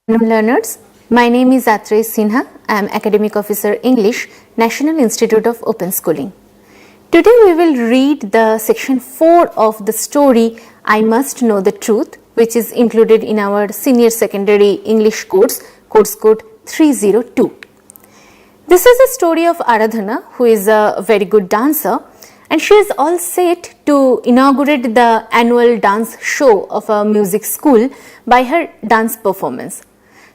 Learners, my name is Atreya Sinha. I am Academic Officer English, National Institute of Open Schooling. Today we will read the section 4 of the story I Must Know the Truth, which is included in our Senior Secondary English course code 302. This is a story of Aradhana, who is a very good dancer, and she is all set to inaugurate the annual dance show of a music school by her dance performance.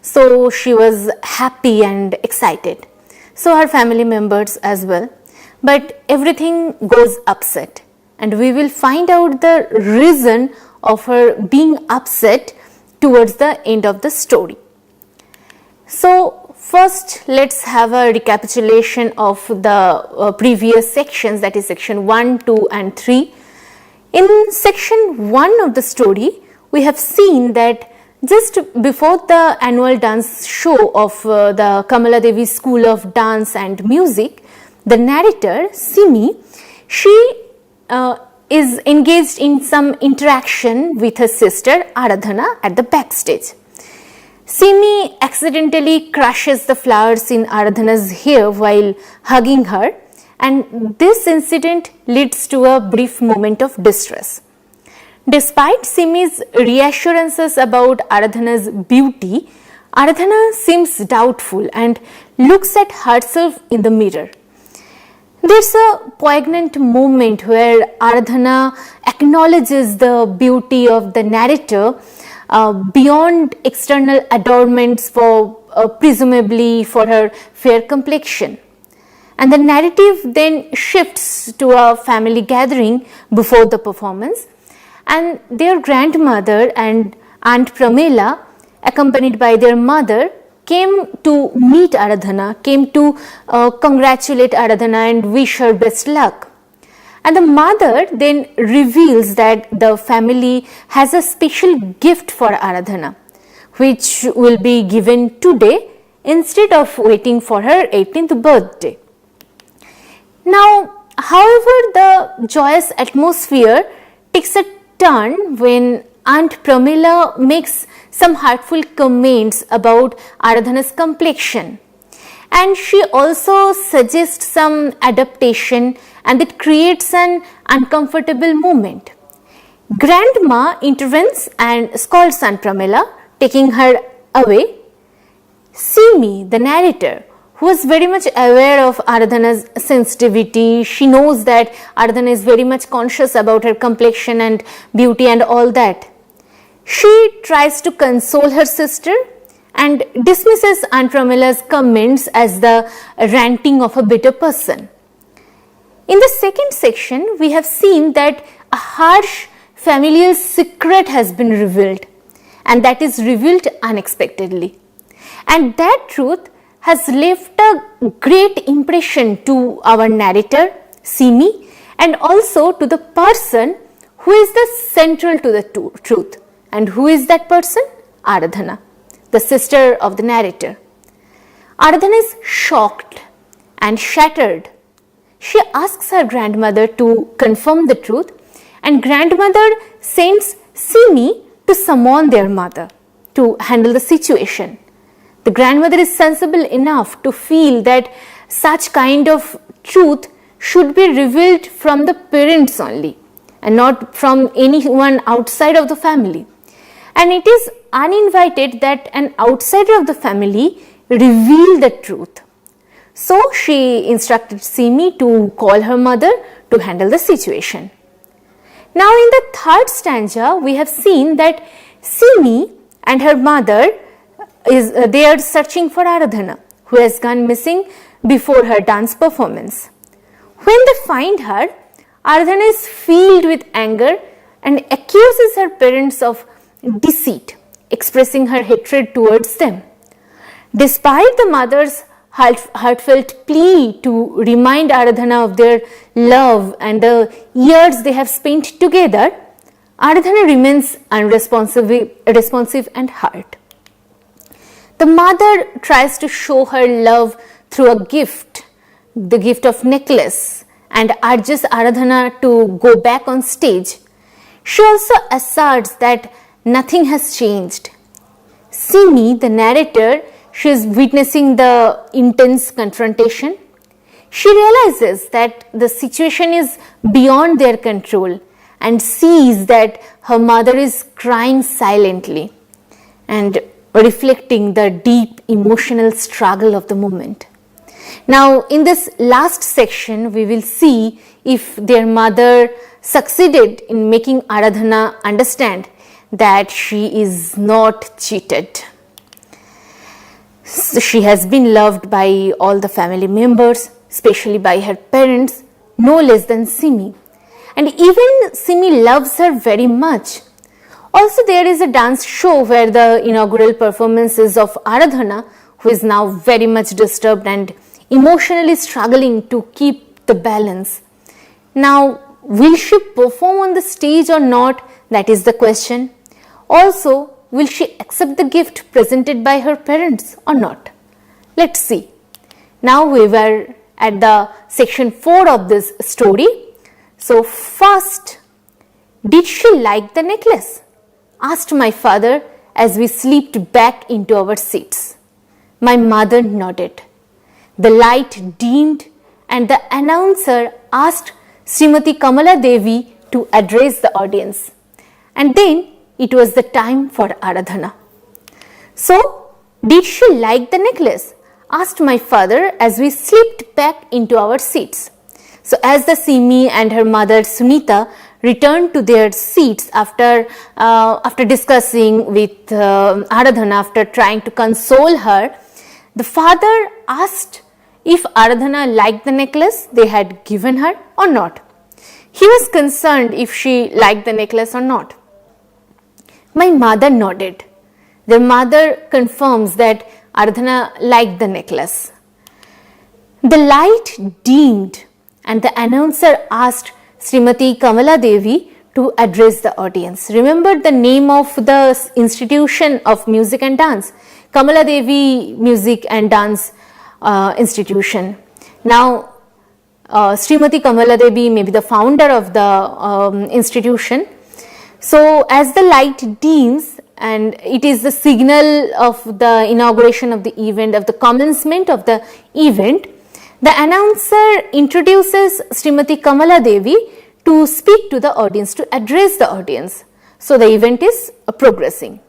So she was happy and excited. So her family members as well. But everything goes upset, and we will find out the reason of her being upset towards the end of the story. So first let's have a recapitulation of the previous sections, that is section 1, 2 and 3. In section 1 of the story, we have seen that just before the annual dance show of the Kamala Devi School of Dance and Music, the narrator, Simi, she is engaged in some interaction with her sister Aradhana at the backstage. Simi accidentally crushes the flowers in Aradhana's hair while hugging her, and this incident leads to a brief moment of distress. Despite Simi's reassurances about Aradhana's beauty, Aradhana seems doubtful and looks at herself in the mirror. There's a poignant moment where Aradhana acknowledges the beauty of the narrator beyond external adornments presumably for her fair complexion. And the narrative then shifts to a family gathering before the performance, and their grandmother and Aunt Pramila, accompanied by their mother, came to meet Aradhana, came to congratulate Aradhana and wish her best luck. And the mother then reveals that the family has a special gift for Aradhana, which will be given today instead of waiting for her 18th birthday. Now, however, the joyous atmosphere takes a turn when Aunt Pramila makes some heartful comments about Aradhana's complexion, and she also suggests some adaptation, and it creates an uncomfortable moment. Grandma intervenes and scolds Aunt Pramila, taking her away. Simi, the narrator, who is very much aware of Aradhana's sensitivity, she knows that Aradhana is very much conscious about her complexion and beauty and all that. She tries to console her sister and dismisses Aunt Pramila's comments as the ranting of a bitter person. In the second section, we have seen that a harsh familial secret has been revealed, and that is revealed unexpectedly. And that truth has left a great impression to our narrator, Simi, and also to the person who is the central to the truth. And who is that person? Aradhana, the sister of the narrator. Aradhana is shocked and shattered. She asks her grandmother to confirm the truth, and grandmother sends Simi to summon their mother to handle the situation. The grandmother is sensible enough to feel that such kind of truth should be revealed from the parents only and not from anyone outside of the family. And it is uninvited that an outsider of the family reveal the truth. So she instructed Simi to call her mother to handle the situation. Now in the third stanza, we have seen that Simi and her mother they are searching for Aradhana, who has gone missing before her dance performance. When they find her, Aradhana is filled with anger and accuses her parents of deceit, expressing her hatred towards them. Despite the mother's heartfelt plea to remind Aradhana of their love and the years they have spent together, Aradhana remains unresponsive and hurt. The mother tries to show her love through a gift, the gift of necklace, and urges Aradhana to go back on stage. She also asserts that nothing has changed. Simi, the narrator, she is witnessing the intense confrontation. She realizes that the situation is beyond their control and sees that her mother is crying silently and reflecting the deep emotional struggle of the moment. Now, in this last section, we will see if their mother succeeded in making Aradhana understand that she is not cheated. So she has been loved by all the family members, especially by her parents, no less than Simi. And even Simi loves her very much. Also, there is a dance show where the inaugural performances of Aradhana, who is now very much disturbed and emotionally struggling to keep the balance. Now, will she perform on the stage or not? That is the question. Also, will she accept the gift presented by her parents or not? Let's see. Now we were at the section 4 of this story. So first, did she like the necklace? Asked my father as we slipped back into our seats. My mother nodded. The light dimmed and the announcer asked Srimati Kamala Devi to address the audience. And then it was the time for Aradhana. So, did she like the necklace? Asked my father as we slipped back into our seats. So, as the Simi and her mother Sunita returned to their seats after discussing with Aradhana, after trying to console her, the father asked if Aradhana liked the necklace they had given her or not. He was concerned if she liked the necklace or not. My mother nodded. The mother confirms that Aradhana liked the necklace. The light dimmed and the announcer asked Srimati Kamala Devi to address the audience. Remember the name of the institution of music and dance, Kamala Devi Music and Dance Institution. Now, Srimati Kamala Devi may be the founder of the institution. So, as the light dims and it is the signal of the inauguration of the event, of the commencement of the event, the announcer introduces Srimati Kamala Devi to speak to the audience, to address the audience. So, the event is progressing.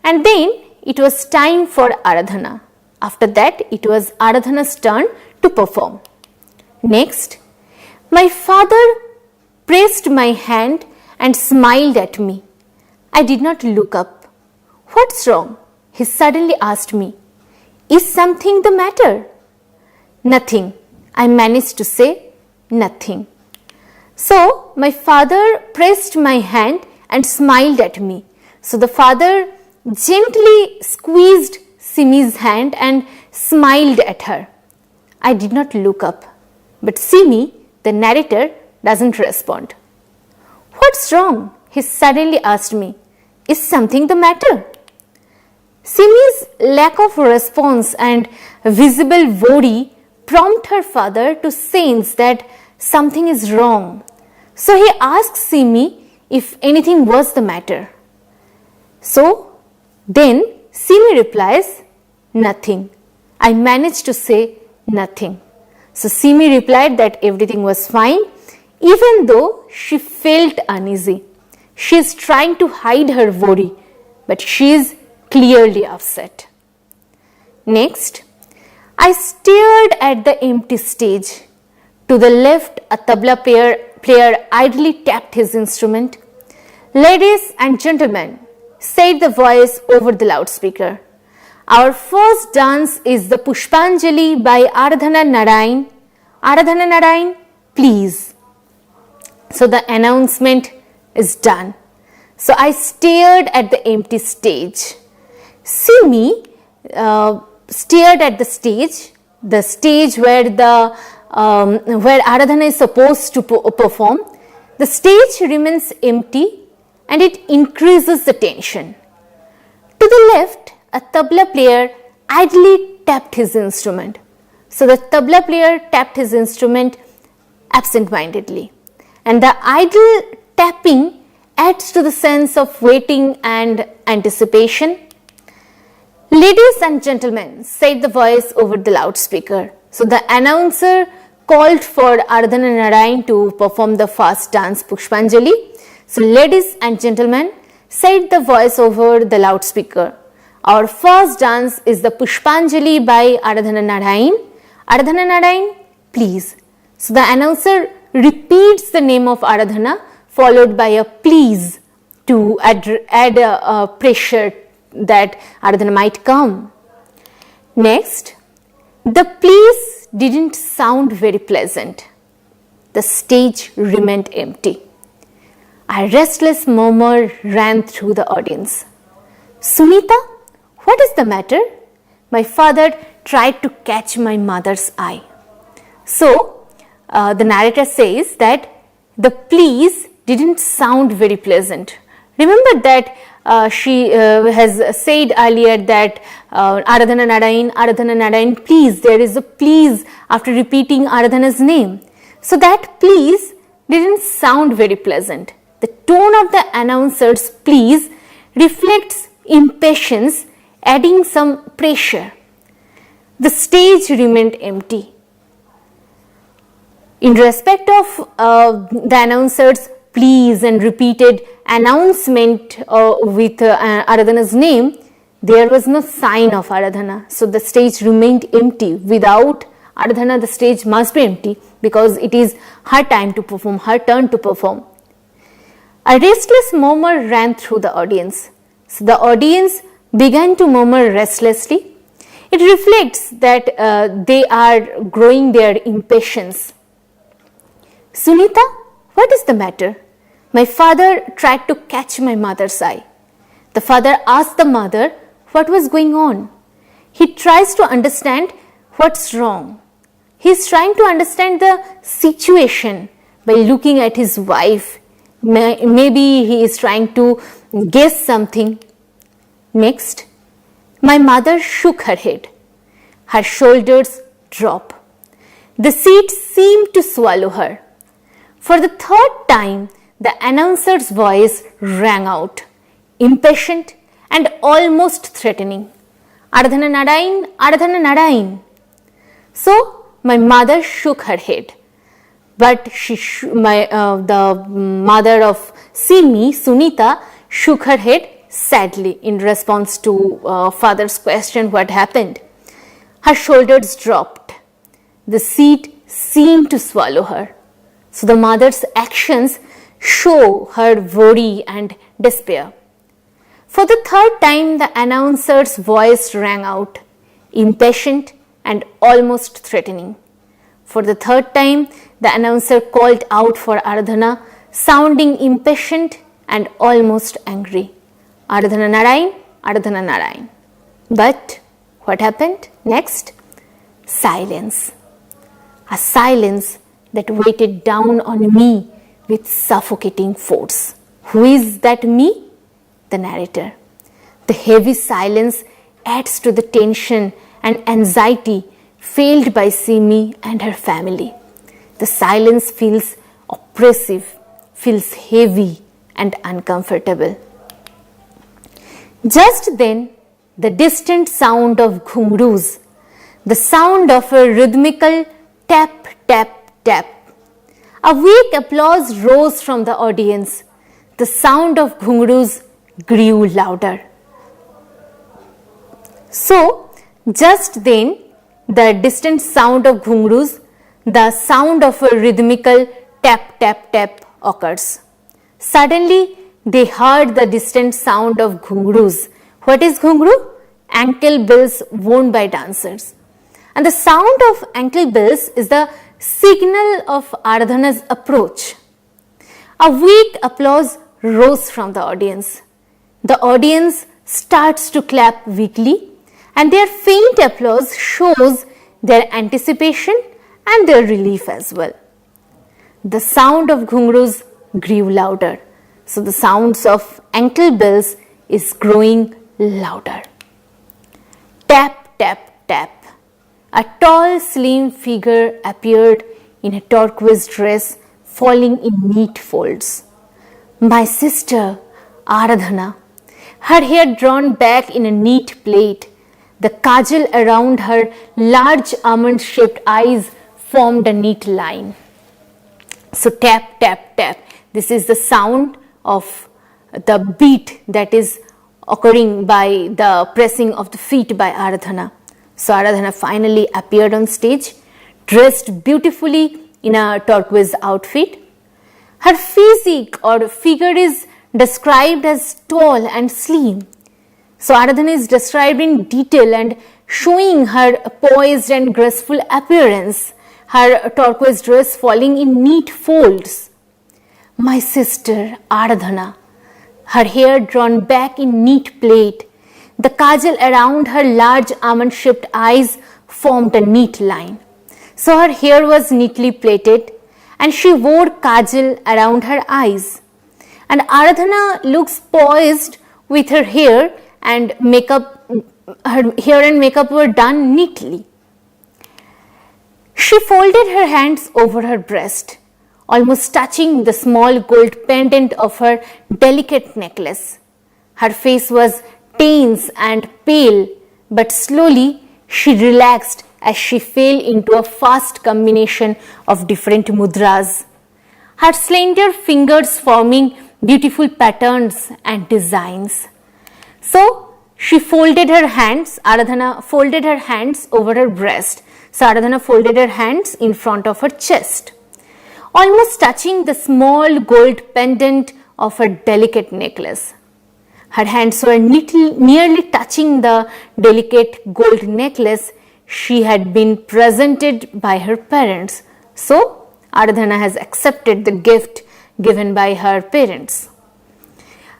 And then it was time for Aradhana. After that, it was Aradhana's turn to perform. Next, my father pressed my hand and smiled at me. I did not look up. What's wrong? He suddenly asked me. Is something the matter? Nothing. I managed to say nothing. So, my father pressed my hand and smiled at me. So, the father gently squeezed Simi's hand and smiled at her. I did not look up, but Simi, the narrator, doesn't respond. What's wrong? He suddenly asked me. Is something the matter? Simi's lack of response and visible worry prompt her father to sense that something is wrong. So he asks Simi if anything was the matter. So then Simi replies, nothing. I managed to say nothing. So Simi replied that everything was fine, even though she felt uneasy. She is trying to hide her worry, but she is clearly upset. Next, I stared at the empty stage. To the left, a tabla player idly tapped his instrument. Ladies and gentlemen, said the voice over the loudspeaker, our first dance is the Pushpanjali by Aradhana Narayan. Aradhana Narayan, please. So the announcement is done. So I stared at the empty stage. Simi stared at the stage where where Aradhana is supposed to perform. The stage remains empty and it increases the tension. To the left, a tabla player idly tapped his instrument. So the tabla player tapped his instrument absent-mindedly, and the idle tapping adds to the sense of waiting and anticipation. Ladies and gentlemen, said the voice over the loudspeaker. So the announcer called for Aradhana Narayan to perform the first dance Pushpanjali. So ladies and gentlemen, said the voice over the loudspeaker. Our first dance is the Pushpanjali by Aradhana Narayan. Aradhana Narayan, please. So the announcer repeats the name of Aradhana followed by a please to add a pressure that Aradhana might come. Next, the please didn't sound very pleasant. The stage remained empty. A restless murmur ran through the audience. Sunita, what is the matter? My father tried to catch my mother's eye. So, the narrator says that the please didn't sound very pleasant. Remember that she has said earlier that Aradhana Narayan, please. There is a please after repeating Aradhana's name. So that please didn't sound very pleasant. The tone of the announcer's please reflects impatience, adding some pressure. The stage remained empty. In respect of the announcer's please and repeated announcement with Aradhana's name, there was no sign of Aradhana. So the stage remained empty. Without Aradhana, the stage must be empty because it is her time to perform, her turn to perform. A restless murmur ran through the audience. So the audience began to murmur restlessly. It reflects that they are growing their impatience. Sunita, what is the matter? My father tried to catch my mother's eye. The father asked the mother what was going on. He tries to understand what's wrong. He is trying to understand the situation by looking at his wife. Maybe he is trying to guess something. Next, my mother shook her head. Her shoulders dropped. The seat seemed to swallow her. For the third time, the announcer's voice rang out, impatient and almost threatening. Aradhana Narayan. So my mother shook her head, but the mother of Simi, Sunita, shook her head sadly in response to father's question, what happened? Her shoulders dropped. The seat seemed to swallow her. So the mother's actions show her worry and despair. For the third time, the announcer's voice rang out, impatient and almost threatening. For the third time, the announcer called out for Aradhana, sounding impatient and almost angry. Aradhana Narayan. But what happened next? Silence. A silence that weighted down on me with suffocating force. Who is that me? The narrator. The heavy silence adds to the tension and anxiety felt by Simi and her family. The silence feels oppressive, feels heavy and uncomfortable. Just then, the distant sound of ghungroos, the sound of a rhythmical tap, tap, tap. A weak applause rose from the audience. The sound of ghungroos grew louder. So, just then, the distant sound of ghungroos, the sound of a rhythmical tap, tap, tap occurs. Suddenly, they heard the distant sound of ghungroos. What is ghungru? Ankle bells worn by dancers. And the sound of ankle bells is the signal of Aradhana's approach. A weak applause rose from the audience. The audience starts to clap weakly, and their faint applause shows their anticipation and their relief as well. The sound of ghungroos grew louder. So the sounds of ankle bells is growing louder. Tap, tap, tap. A tall, slim figure appeared in a turquoise dress falling in neat folds. My sister, Aradhana, her hair drawn back in a neat plait, The kajal around her large almond-shaped eyes formed a neat line. So tap, tap, tap. This is the sound of the beat that is occurring by the pressing of the feet by Aradhana. So Aradhana finally appeared on stage, dressed beautifully in a turquoise outfit. Her physique or figure is described as tall and slim. So Aradhana is described in detail and showing her poised and graceful appearance, her turquoise dress falling in neat folds. My sister Aradhana, her hair drawn back in neat plait, the kajal around her large almond-shaped eyes formed a neat line. So her hair was neatly plaited and she wore kajal around her eyes. And Aradhana looks poised with her hair and makeup. Her hair and makeup were done neatly. She folded her hands over her breast, almost touching the small gold pendant of her delicate necklace. Her face was tense and pale, but slowly she relaxed as she fell into a fast combination of different mudras, her slender fingers forming beautiful patterns and designs. So she folded her hands, Aradhana folded her hands over her breast. So Aradhana folded her hands in front of her chest, almost touching the small gold pendant of her delicate necklace. Her hands were nearly touching the delicate gold necklace she had been presented by her parents. So Aradhana has accepted the gift given by her parents.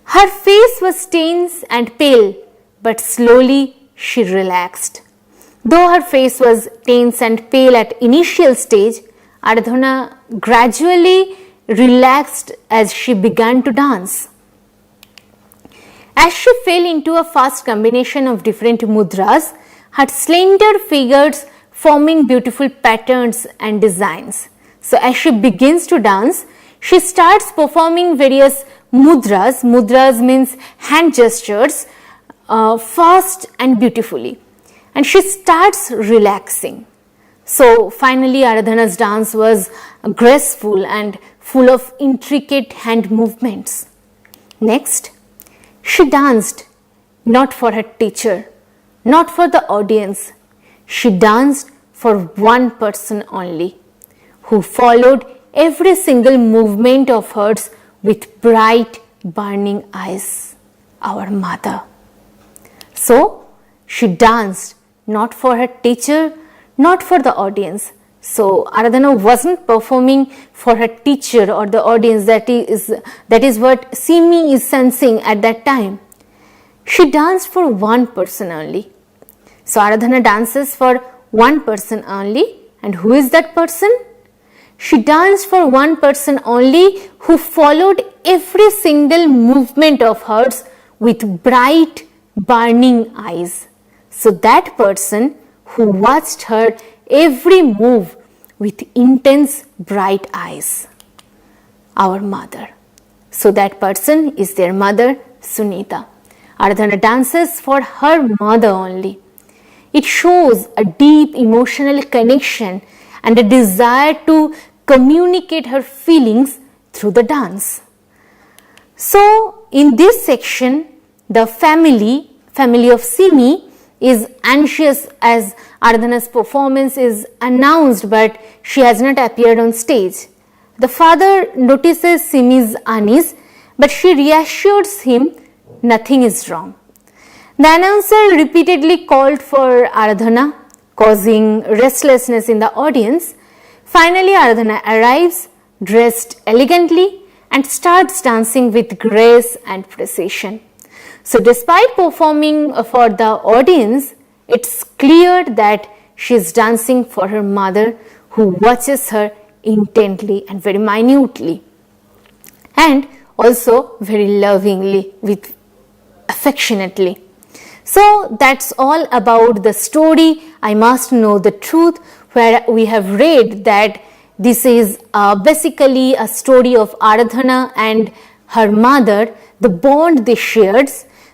Her face was tense and pale, but slowly she relaxed. Though her face was tense and pale at initial stage, Aradhana gradually relaxed as she began to dance. As she fell into a fast combination of different mudras, her slender figures forming beautiful patterns and designs. So as she begins to dance, she starts performing various mudras. Mudras means hand gestures, fast and beautifully. And she starts relaxing. So finally Aradhana's dance was graceful and full of intricate hand movements. Next, she danced not for her teacher, not for the audience. She danced for one person only, who followed every single movement of hers with bright, burning eyes, our mother. So she danced not for her teacher, not for the audience. So Aradhana wasn't performing for her teacher or the audience. That is what Simi is sensing at that time. She danced for one person only. So Aradhana dances for one person only. And who is that person? She danced for one person only who followed every single movement of hers with bright, burning eyes. So that person who watched her every move with intense bright eyes, our mother. So that person is their mother, Sunita. Aradhana dances for her mother only. It shows a deep emotional connection and a desire to communicate her feelings through the dance. So in this section, the family of Simi is anxious as Aradhana's performance is announced, but she has not appeared on stage. The father notices Simi's unease, but she reassures him nothing is wrong. The announcer repeatedly called for Aradhana, causing restlessness in the audience. Finally, Aradhana arrives, dressed elegantly, and starts dancing with grace and precision. So despite performing for the audience, it's clear that she is dancing for her mother, who watches her intently and very minutely, and also very lovingly, with affectionately. So that's all about the story I Must Know the Truth, where we have read that this is basically a story of Aradhana and her mother, the bond they shared.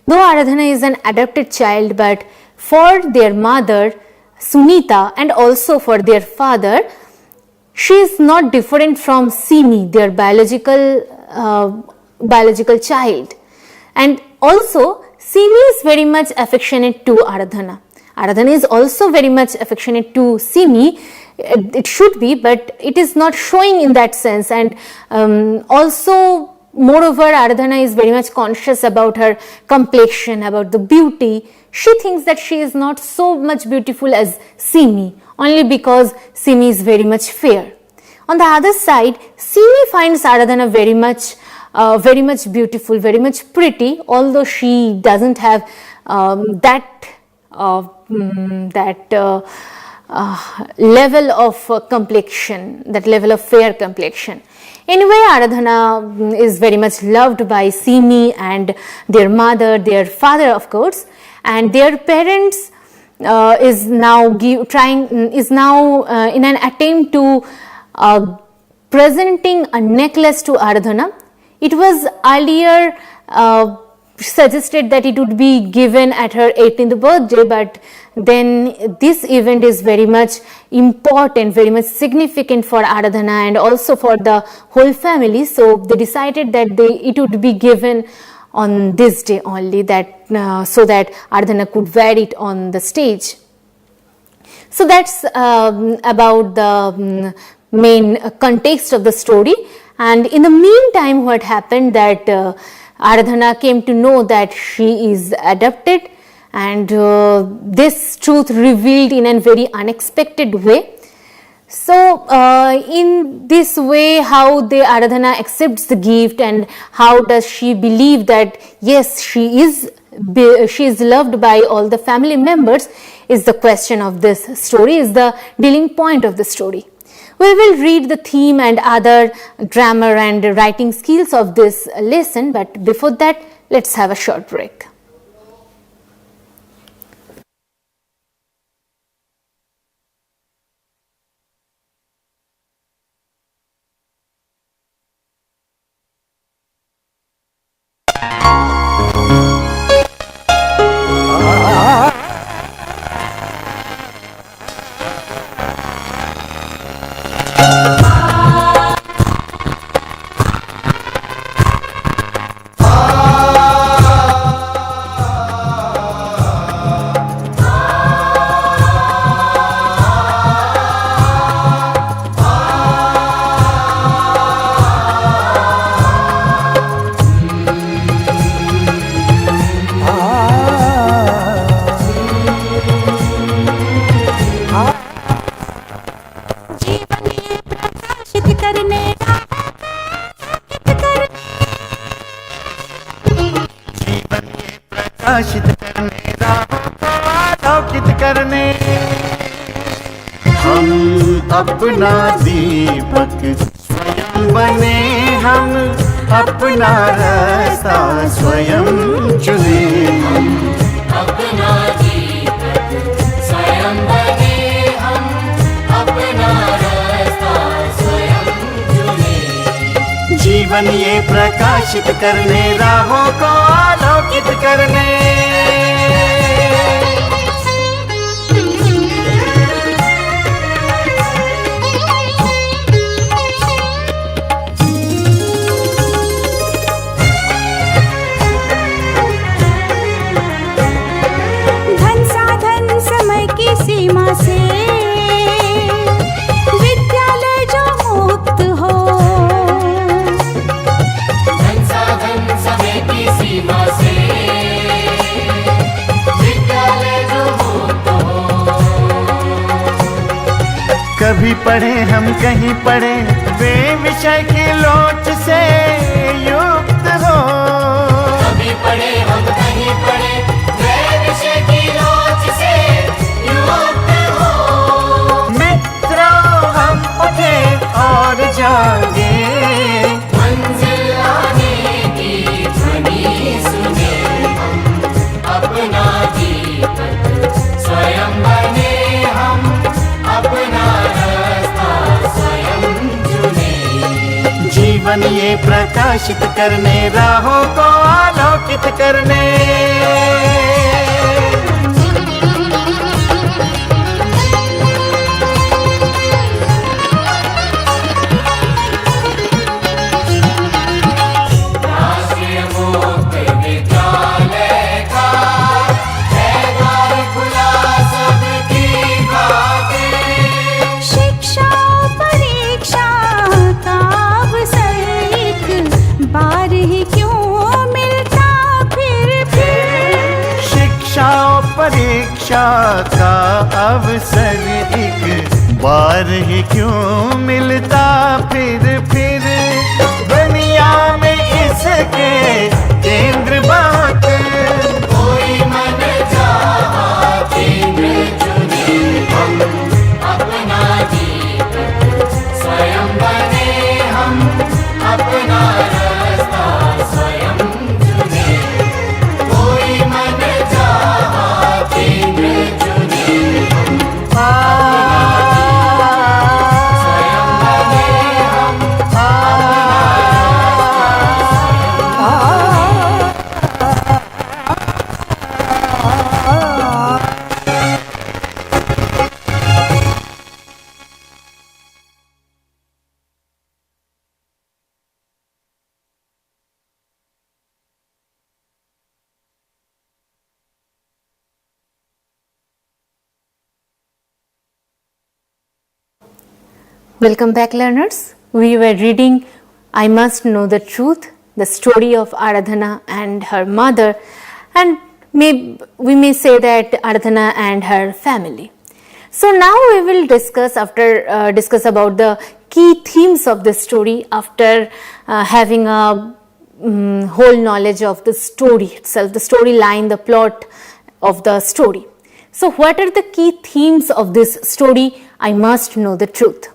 Though Aradhana is an adopted child, but for their mother Sunita and also for their father, she is not different from Simi, their biological child. And also Simi is very much affectionate to Aradhana. Aradhana is also very much affectionate to Simi. It should be, but it is not showing in that sense. And also, moreover, Aradhana is very much conscious about her complexion, about the beauty. She thinks that she is not so much beautiful as Simi, only because Simi is very much fair. On the other side, Simi finds Aradhana very much beautiful, very much pretty, although she doesn't have that level of complexion, that level of fair complexion. Anyway, Aradhana is very much loved by Simi and their mother, their father, of course, and their parents is now in an attempt to presenting a necklace to Aradhana. It was earlier suggested that it would be given at her 18th birthday, but then this event is very much important, very much significant for Aradhana and also for the whole family. So they decided that it would be given on this day only, that so that Aradhana could wear it on the stage. So that's about the main context of the story. And in the meantime, what happened that Aradhana came to know that she is adopted, and this truth revealed in a very unexpected way. So in this way, how Aradhana accepts the gift and how does she believe that yes, she is loved by all the family members is the question of this story, is the dealing point of the story. We will read the theme and other grammar and writing skills of this lesson, but before that, let's have a short break. प्रकाशित करने राहों को आलोकित करने हम अपना दीपक स्वयं बने, हम अपना रास्ता स्वयं चुने। हम अपना दीपक स्वयं बने, हम अपना रास्ता स्वयं चुने। जीवन ये प्रकाशित करने राहों को आलोकित करने। धन साधन समय की सीमा से विद्यालय जो मुक्त हो, धन साधन समय की सीमा से विद्यालय जो मुक्त हो। कभी पढ़े हम कहीं पढ़े वे विषय की लोच से युक्त हो। कभी पढ़े हम कहीं पढ़े वे विषय की लोच से युक्त हो। मित्रों हम उठे और जागे, मंजिल आने की ध्वनि सुने। हम अपना दीपक स्वयं बने, हम अपना रास्ता स्वयं चुने। जीवन ये प्रकाशित करने राहों को आलोकित करने। का अवसर एक बार ही क्यों मिलता फिर दुनिया में इसके केंद्र बात कोई मन चाहा केंद्र चुने हम अपना जीत स्वयं बने हम अपना रास्ता स्वयं चुने कोई मन चाहा केंद्र चुने स्वयं बने हम Welcome back, learners. We were reading I Must Know the Truth, the story of Aradhana and her mother, and we may say that Aradhana and her family. So now we will discuss about the key themes of the story after having a whole knowledge of the story itself, the storyline, the plot of the story. So what are the key themes of this story? I must know the truth.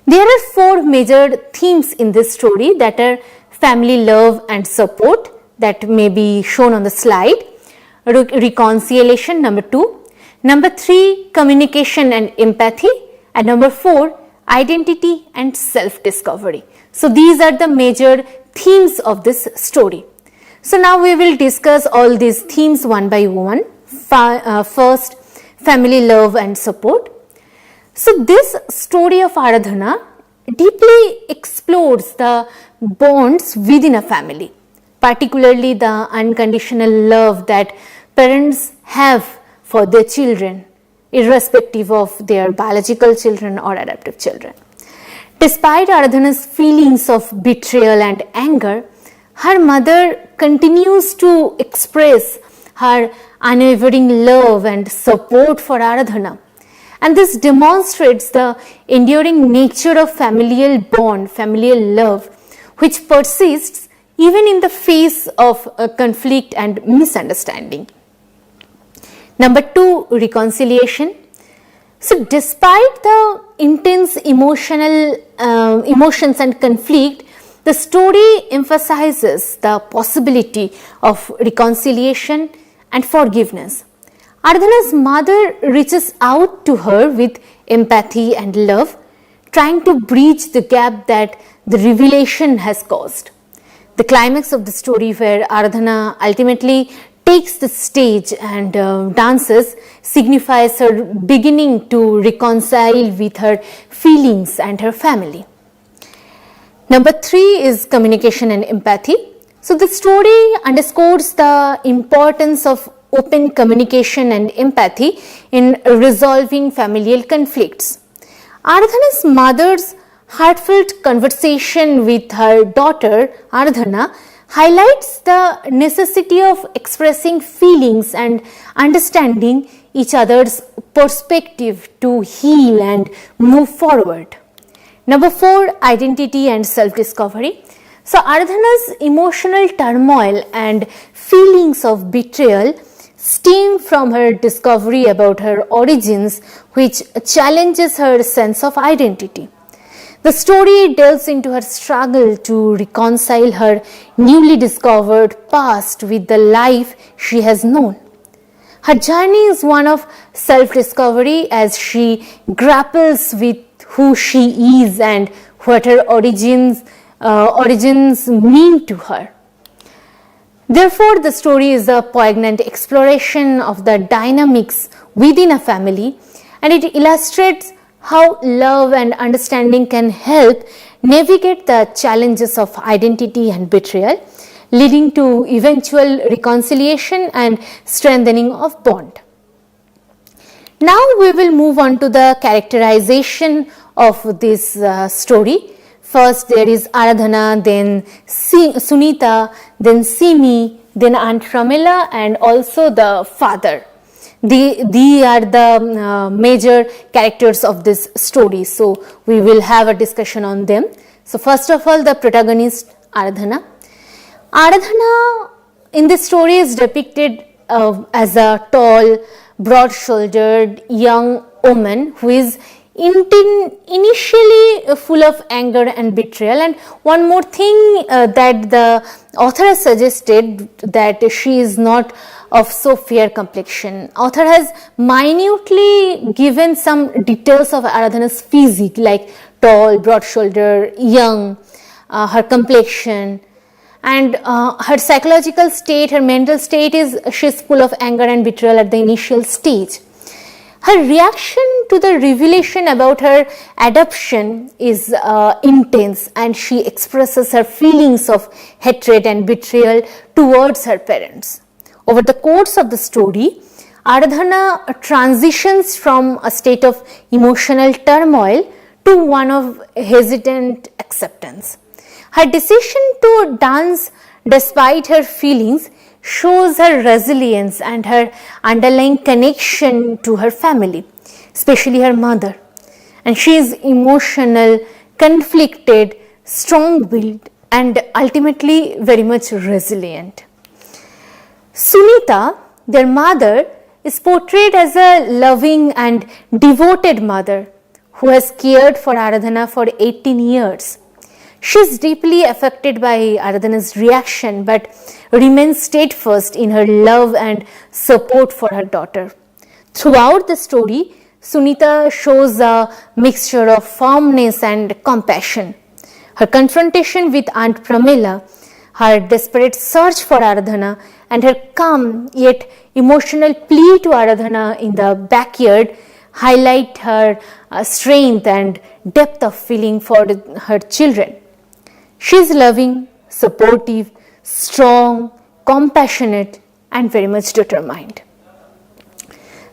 There are four major themes in this story, that are family love and support, that may be shown on the slide, reconciliation, number 2, number 3, communication and empathy, and number 4, identity and self-discovery. So these are the major themes of this story. So now we will discuss all these themes one by one. First, family love and support. So this story of Aradhana deeply explores the bonds within a family, particularly the unconditional love that parents have for their children, irrespective of their biological children or adoptive children. Despite Aradhana's feelings of betrayal and anger, her mother continues to express her unwavering love and support for Aradhana. And this demonstrates the enduring nature of familial bond, familial love, which persists even in the face of conflict and misunderstanding. Number 2, reconciliation. So despite the intense emotions and conflict, the story emphasizes the possibility of reconciliation and forgiveness. Aradhana's mother reaches out to her with empathy and love, trying to bridge the gap that the revelation has caused. The climax of the story, where Aradhana ultimately takes the stage and dances, signifies her beginning to reconcile with her feelings and her family. Number 3 is communication and empathy. So the story underscores the importance of open communication and empathy in resolving familial conflicts. Aradhana's mother's heartfelt conversation with her daughter Aradhana highlights the necessity of expressing feelings and understanding each other's perspective to heal and move forward. Number 4, identity and self-discovery. So Aradhana's emotional turmoil and feelings of betrayal stem from her discovery about her origins, which challenges her sense of identity. The story delves into her struggle to reconcile her newly discovered past with the life she has known. Her journey is one of self-discovery as she grapples with who she is and what her origins mean to her. Therefore, the story is a poignant exploration of the dynamics within a family, and it illustrates how love and understanding can help navigate the challenges of identity and betrayal, leading to eventual reconciliation and strengthening of bond. Now we will move on to the characterization of this story. First there is Aradhana, then Sunita, then Simi, then Aunt Pramila, and also the father. They are the major characters of this story. So we will have a discussion on them. So first of all, the protagonist Aradhana. Aradhana in this story is depicted as a tall, broad-shouldered young woman who is initially full of anger and betrayal. And one more thing that the author has suggested, that she is not of so fair complexion. Author has minutely given some details of Aradhana's physique, like tall, broad-shouldered, young, her complexion, and her psychological state, her mental state is she's full of anger and betrayal at the initial stage. Her reaction to the revelation about her adoption is intense, and she expresses her feelings of hatred and betrayal towards her parents. Over the course of the story, Aradhana transitions from a state of emotional turmoil to one of hesitant acceptance. Her decision to dance despite her feelings shows her resilience and her underlying connection to her family, especially her mother. And she is emotional, conflicted, strong-willed, and ultimately very much resilient. Sunita, their mother, is portrayed as a loving and devoted mother who has cared for Aradhana for 18 years. She is deeply affected by Aradhana's reaction but remains steadfast in her love and support for her daughter. Throughout the story, Sunita shows a mixture of firmness and compassion. Her confrontation with Aunt Pramila, her desperate search for Aradhana, and her calm yet emotional plea to Aradhana in the backyard highlight her strength and depth of feeling for her children. She is loving, supportive, strong, compassionate, and very much determined.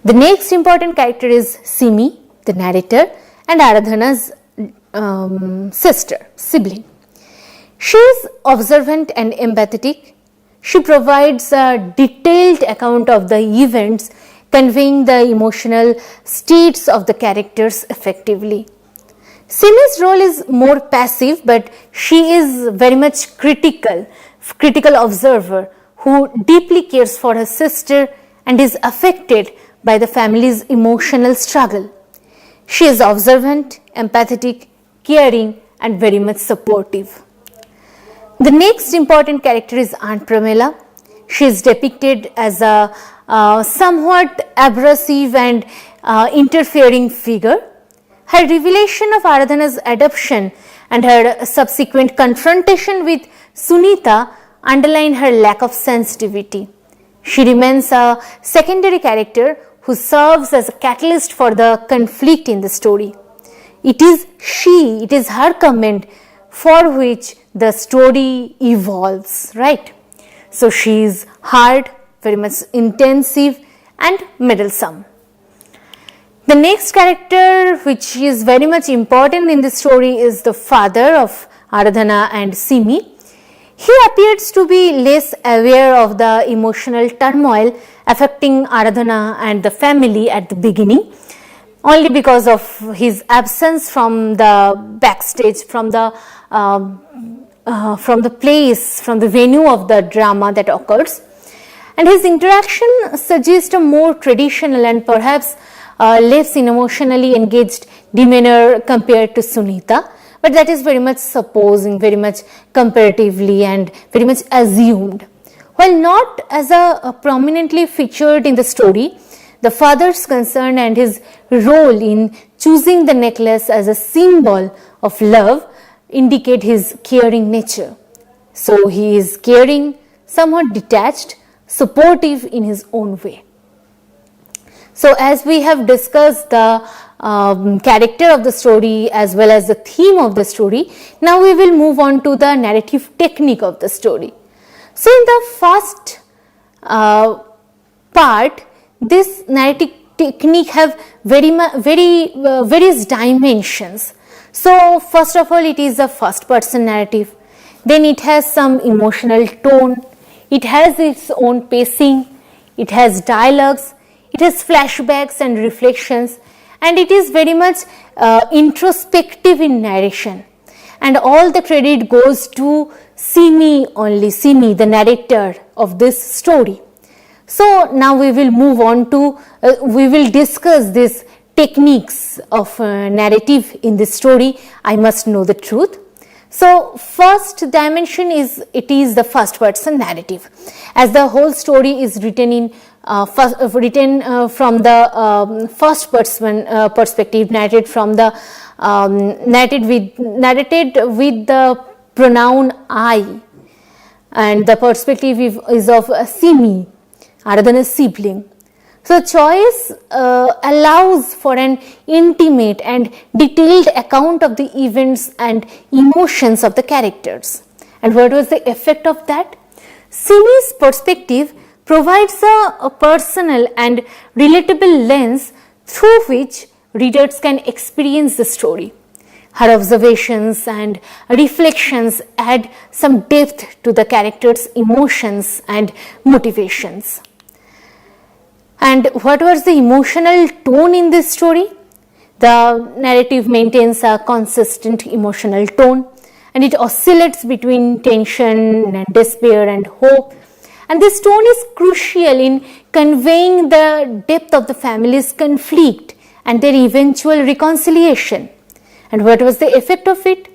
The next important character is Simi, the narrator, and Aradhana's sibling. She is observant and empathetic. She provides a detailed account of the events, conveying the emotional states of the characters effectively. Simi's role is more passive, but she is very much critical observer who deeply cares for her sister and is affected by the family's emotional struggle. She is observant, empathetic, caring, and very much supportive. The next important character is Aunt Pramila. She is depicted as a somewhat abrasive and interfering figure. Her revelation of Aradhana's adoption and her subsequent confrontation with Sunita underline her lack of sensitivity. She remains a secondary character who serves as a catalyst for the conflict in the story. It is her comment for which the story evolves, right? So she is hard, very much intensive, and meddlesome. The next character which is very much important in the story is the father of Aradhana and Simi. He appears to be less aware of the emotional turmoil affecting Aradhana and the family at the beginning, only because of his absence from the backstage, from the place, from the venue of the drama that occurs. And his interaction suggests a more traditional and perhaps less emotionally engaged demeanor compared to Sunita, but that is very much supposing, very much comparatively, and very much assumed. While not as a prominently featured in the story, the father's concern and his role in choosing the necklace as a symbol of love indicate his caring nature. So he is caring, somewhat detached, supportive in his own way. So as we have discussed the character of the story as well as the theme of the story, now we will move on to the narrative technique of the story. So in the first part, this narrative technique have various dimensions. So first of all, it is a first person narrative, then it has some emotional tone, it has its own pacing, it has dialogues, It has flashbacks and reflections, and it is very much introspective in narration. And all the credit goes to Simi only, Simi, the narrator of this story. So now we will move on to, we will discuss these techniques of narrative in this story. I must know the truth. So first dimension is, it is the first person narrative, as the whole story is written in from the first person perspective, narrated with the pronoun I, and the perspective is of Simi, Aradhana's sibling. So choice allows for an intimate and detailed account of the events and emotions of the characters. And what was the effect of that? Simi's perspective provides a personal and relatable lens through which readers can experience the story. Her observations and reflections add some depth to the character's emotions and motivations. And what was the emotional tone in this story? The narrative maintains a consistent emotional tone, and it oscillates between tension and despair and hope. And this tone is crucial in conveying the depth of the family's conflict and their eventual reconciliation. And what was the effect of it?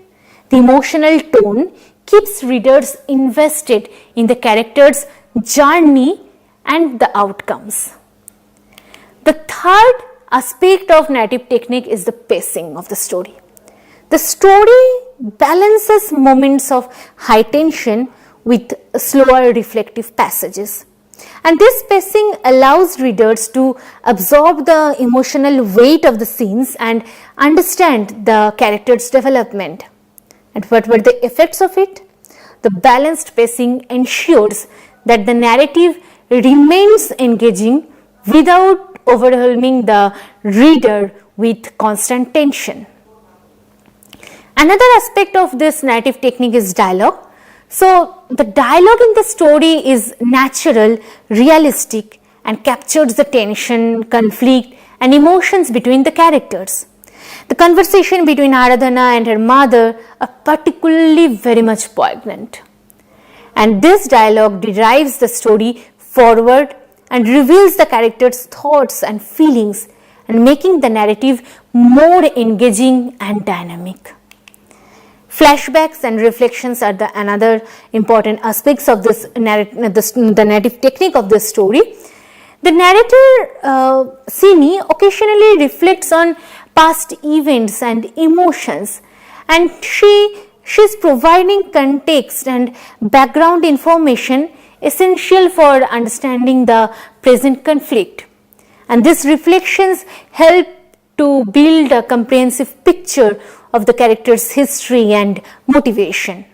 The emotional tone keeps readers invested in the character's journey and the outcomes. The third aspect of narrative technique is the pacing of the story. The story balances moments of high tension with slower reflective passages. And this pacing allows readers to absorb the emotional weight of the scenes and understand the character's development. And what were the effects of it? The balanced pacing ensures that the narrative remains engaging without overwhelming the reader with constant tension. Another aspect of this narrative technique is dialogue. So the dialogue in the story is natural, realistic, and captures the tension, conflict, and emotions between the characters. The conversation between Aradhana and her mother are particularly very much poignant. And this dialogue drives the story forward and reveals the character's thoughts and feelings, and making the narrative more engaging and dynamic. Flashbacks and reflections are another important aspects of this the narrative technique of this story. The narrator, Simi, occasionally reflects on past events and emotions, and she's providing context and background information essential for understanding the present conflict. And these reflections help to build a comprehensive picture of the character's history and motivation.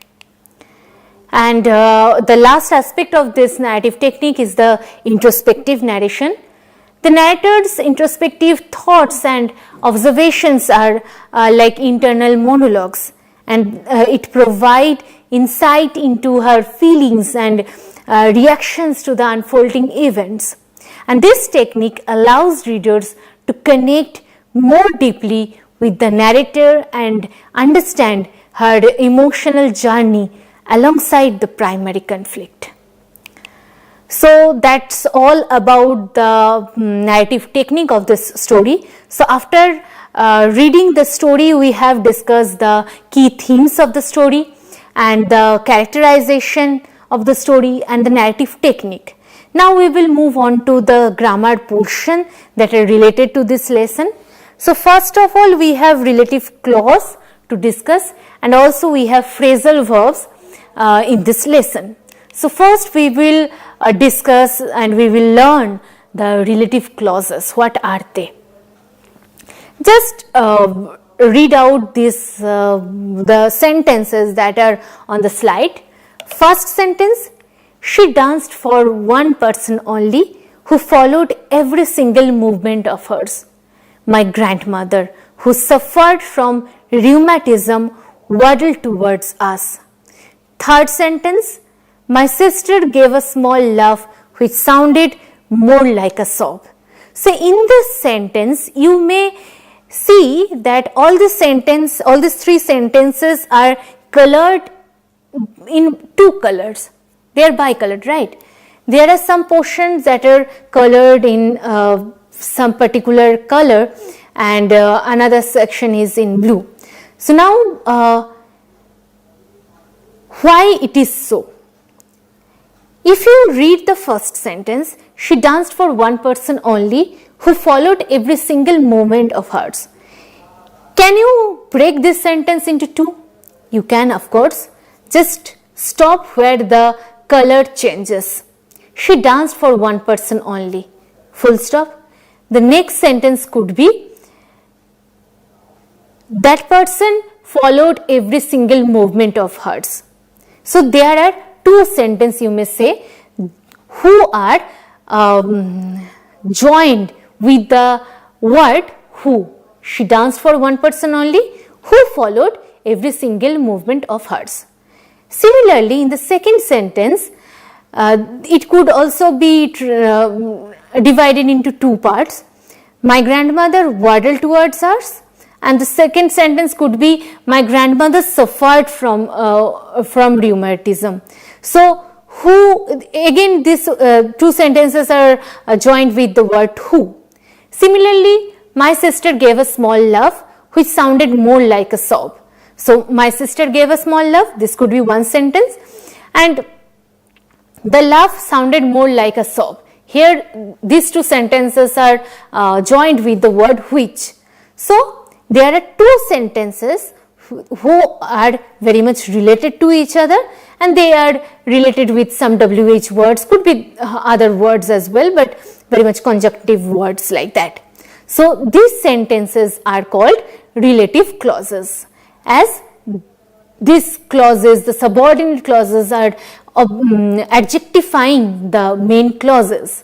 And the last aspect of this narrative technique is the introspective narration. The narrator's introspective thoughts and observations are like internal monologues, and it provides insight into her feelings and reactions to the unfolding events. And this technique allows readers to connect more deeply with the narrator and understand her emotional journey alongside the primary conflict. So that's all about the narrative technique of this story. So after reading the story, we have discussed the key themes of the story and the characterization of the story and the narrative technique. Now we will move on to the grammar portion that are related to this lesson. So first of all, we have relative clause to discuss, and also we have phrasal verbs in this lesson. So first we will discuss and we will learn the relative clauses. What are they? Just read out this the sentences that are on the slide. First sentence: she danced for one person only, who followed every single movement of hers. My grandmother, who suffered from rheumatism, waddled towards us. Third sentence: my sister gave a small laugh which sounded more like a sob. So in this sentence, you may see that all these three sentences are colored in two colors. They are bicolored, right? There are some portions that are colored in some particular color, and another section is in blue. So now, why it is so? If you read the first sentence, she danced for one person only who followed every single movement of hers. Can you break this sentence into two? You can, of course. Just stop where the color changes. She danced for one person only. Full stop. The next sentence could be, that person followed every single movement of hers. So there are two sentences, you may say, who are joined with the word who. She danced for one person only who followed every single movement of hers. Similarly, in the second sentence, it could also be divided into two parts. My grandmother waddled towards us, and the second sentence could be, my grandmother suffered from rheumatism. So, who, again these two sentences are joined with the word who. Similarly, my sister gave a small laugh which sounded more like a sob. So, my sister gave a small laugh, this could be one sentence, and the laugh sounded more like a sob. Here, these two sentences are joined with the word which. So, there are two sentences who are very much related to each other, and they are related with some WH words, could be other words as well, but very much conjunctive words like that. So, these sentences are called relative clauses, as these clauses, the subordinate clauses, are adjectifying the main clauses.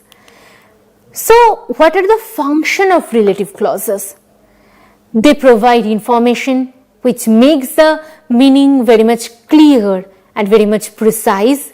So, what are the function of relative clauses? They provide information which makes the meaning very much clear and very much precise.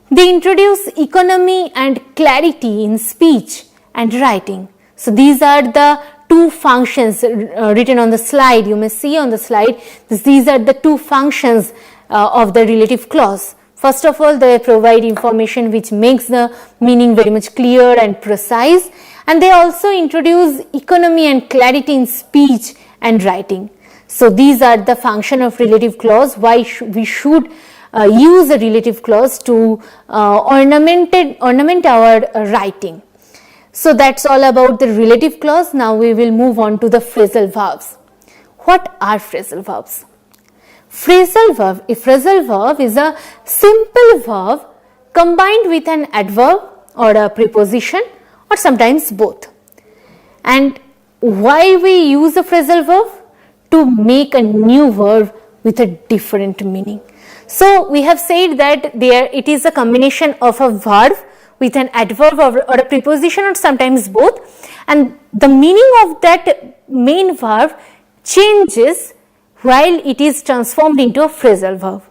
They introduce economy and clarity in speech and writing. So, these are the two functions written on the slide. You may see on the slide, these are the two functions of the relative clause. First of all, they provide information which makes the meaning very much clear and precise, and they also introduce economy and clarity in speech and writing. So, these are the function of relative clause, why we should use a relative clause to ornament our writing. So, that's all about the relative clause. Now, we will move on to the phrasal verbs. What are phrasal verbs? Phrasal verb, a phrasal verb is a simple verb combined with an adverb or a preposition or sometimes both. And why we use a phrasal verb? To make a new verb with a different meaning. So, we have said that it is a combination of a verb with an adverb or a preposition or sometimes both, and the meaning of that main verb changes while it is transformed into a phrasal verb.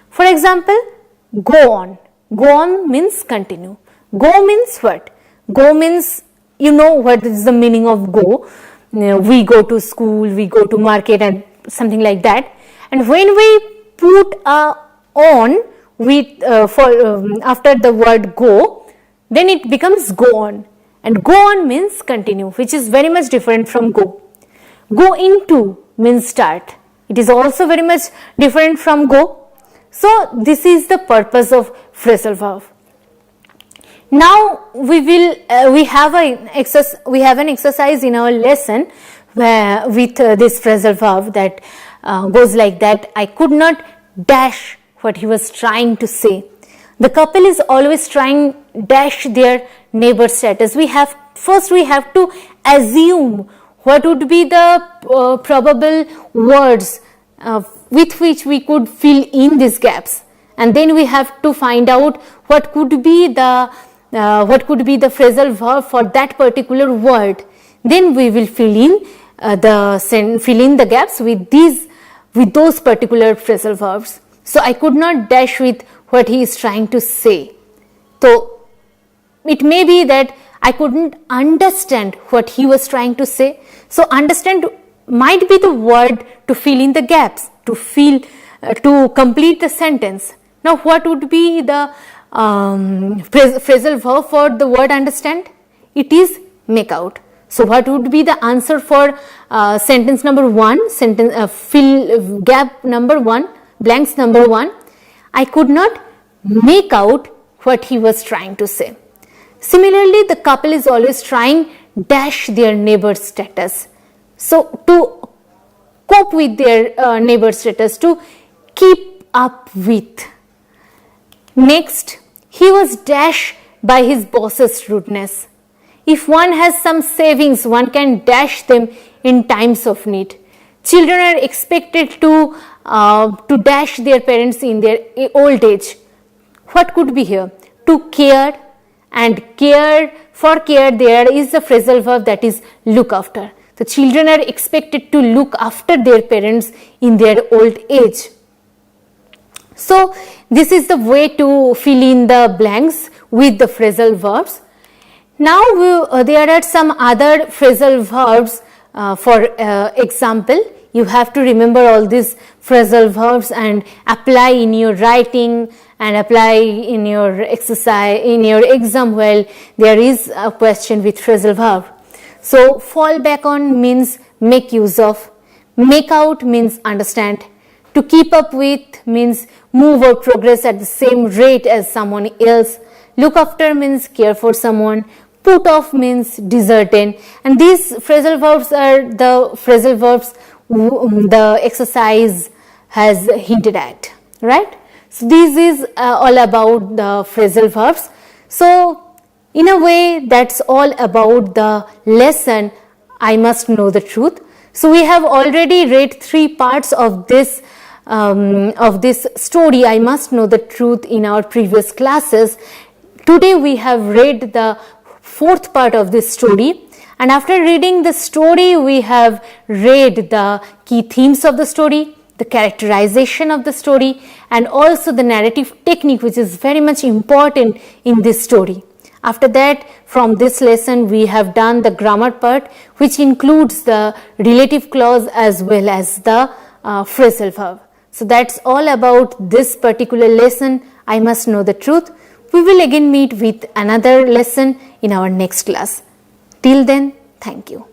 For example, go on. Go on means continue. Go means what? Go means, you know what is the meaning of go. We go to school, we go to market and something like that. And when we put a on with after the word go, then it becomes go on. And go on means continue, which is very much different from go. Go into means start. It is also very much different from go. So, this is the purpose of phrasal verb. Now, we have an exercise in our lesson where with this phrasal verb that goes like that. I could not dash what he was trying to say. The couple is always trying dash their neighbor status. First we have to assume what would be the probable words with which we could fill in these gaps, and then we have to find out what could be the phrasal verb for that particular word. Then we will fill in the gaps with those particular phrasal verbs. So, I could not dash with what he is trying to say. So, it may be that I couldn't understand what he was trying to say. So understand might be the word to fill in the gaps, to complete the sentence. Now what would be the phrasal verb for the word understand? It is make out. So what would be the answer for sentence number 1, fill gap number 1, blanks number 1? I could not make out what he was trying to say. Similarly, the couple is always trying dash their neighbor's status. So to cope with their neighbor's status, to keep up with. Next, he was dashed by his boss's rudeness. If one has some savings, one can dash them in times of need. Children are expected to dash their parents in their old age. What could be here? To care, and for care there is the phrasal verb that is look after. The children are expected to look after their parents in their old age. So this is the way to fill in the blanks with the phrasal verbs. Now there are some other phrasal verbs. For example, you have to remember all these phrasal verbs and apply in your writing and apply in your exercise, in your exam. Well, there is a question with phrasal verb. So fall back on means make use of, make out means understand, to keep up with means move or progress at the same rate as someone else, look after means care for someone, put off means desert in, and these phrasal verbs are the phrasal verbs the exercise has hinted at, right? So this is all about the phrasal verbs. So in a way, that's all about the lesson I must know the truth. So we have already read 3 parts of this story, I must know the truth, in our previous classes. Today we have read the 4th part of this story, and after reading the story we have read the key themes of the story, the characterization of the story, and also the narrative technique, which is very much important in this story. After that, from this lesson we have done the grammar part, which includes the relative clause as well as the phrasal verb. So that's all about this particular lesson, I must know the truth. We will again meet with another lesson in our next class. Till then, thank you.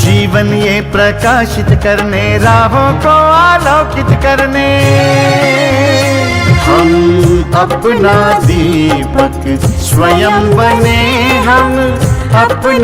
जीवन ये प्रकाशित करने, राहों को आलोकित करने, हम अपना दीपक स्वयं बने, हम अपना